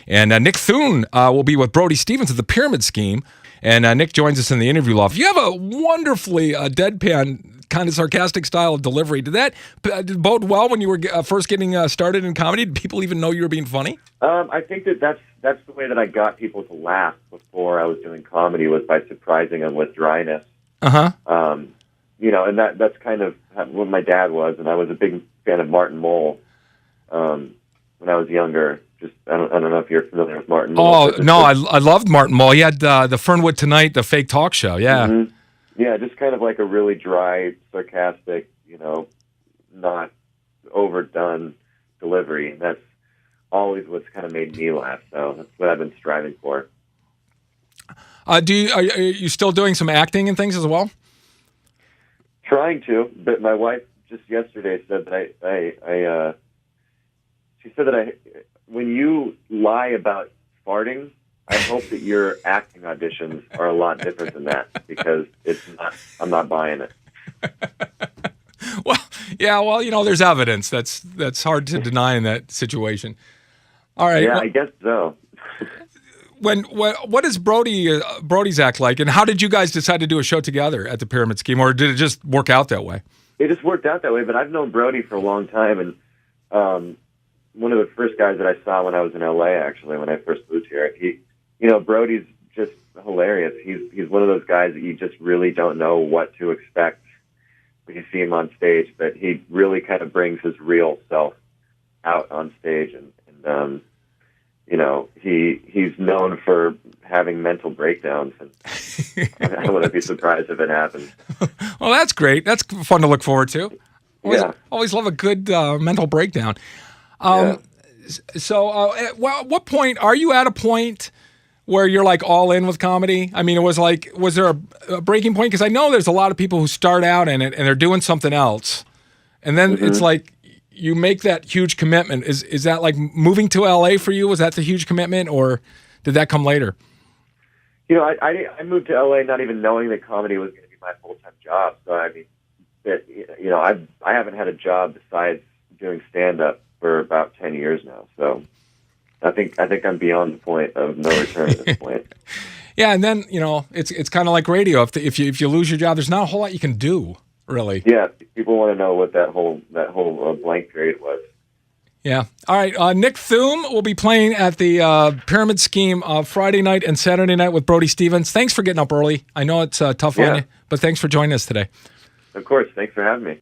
And Nick Thune will be with Brody Stevens at the Pyramid Scheme. And Nick joins us in the interview loft. You have a wonderfully deadpan, kind of sarcastic style of delivery. Did that bode well when you were first getting started in comedy? Did people even know you were being funny? I think that's the way that I got people to laugh before I was doing comedy, was by surprising them with dryness. And that's kind of what my dad was, and I was a big fan of Martin Mull when I was younger. I don't know if you're familiar with Martin Mull. Oh, no, I loved Martin Mull. He had the Fernwood Tonight, the fake talk show, yeah. Mm-hmm. Yeah, just kind of like a really dry, sarcastic, not overdone delivery. That's always what's kind of made me laugh, so that's what I've been striving for. Are you still doing some acting and things as well? Trying to, but my wife just yesterday said that she said that when you lie about farting, I hope that your acting auditions are a lot different than that, because I'm not buying it. Well, there's evidence that's hard to deny in that situation. All right. Yeah, I guess so. What is Brody's act like, and how did you guys decide to do a show together at the Pyramid Scheme, or did it just work out that way? It just worked out that way, but I've known Brody for a long time, and one of the first guys that I saw when I was in LA, actually, when I first moved here, Brody's just hilarious. He's one of those guys that you just really don't know what to expect when you see him on stage, but he really kind of brings his real self out on stage, and he's known for having mental breakdowns, and I wouldn't be surprised if it happens. Well, that's great. That's fun to look forward to. Always love a good mental breakdown. So, at what point are you at a point where you're like all in with comedy? I mean, was there a breaking point? Because I know there's a lot of people who start out in it and they're doing something else, and then it's like you make that huge commitment. Is that like moving to LA for you? Was that the huge commitment, or did that come later? I moved to LA not even knowing that comedy was going to be my full-time job. So I mean, I haven't had a job besides doing stand-up for about 10 years now. So I think I'm beyond the point of no return at this point. Yeah, and then it's kind of like radio. If you lose your job, there's not a whole lot you can do, really. Yeah, people want to know what that whole blank period was. Yeah. All right. Nick Thune will be playing at the Pyramid Scheme Friday night and Saturday night with Brody Stevens. Thanks for getting up early. I know it's tough on you, but thanks for joining us today. Of course. Thanks for having me.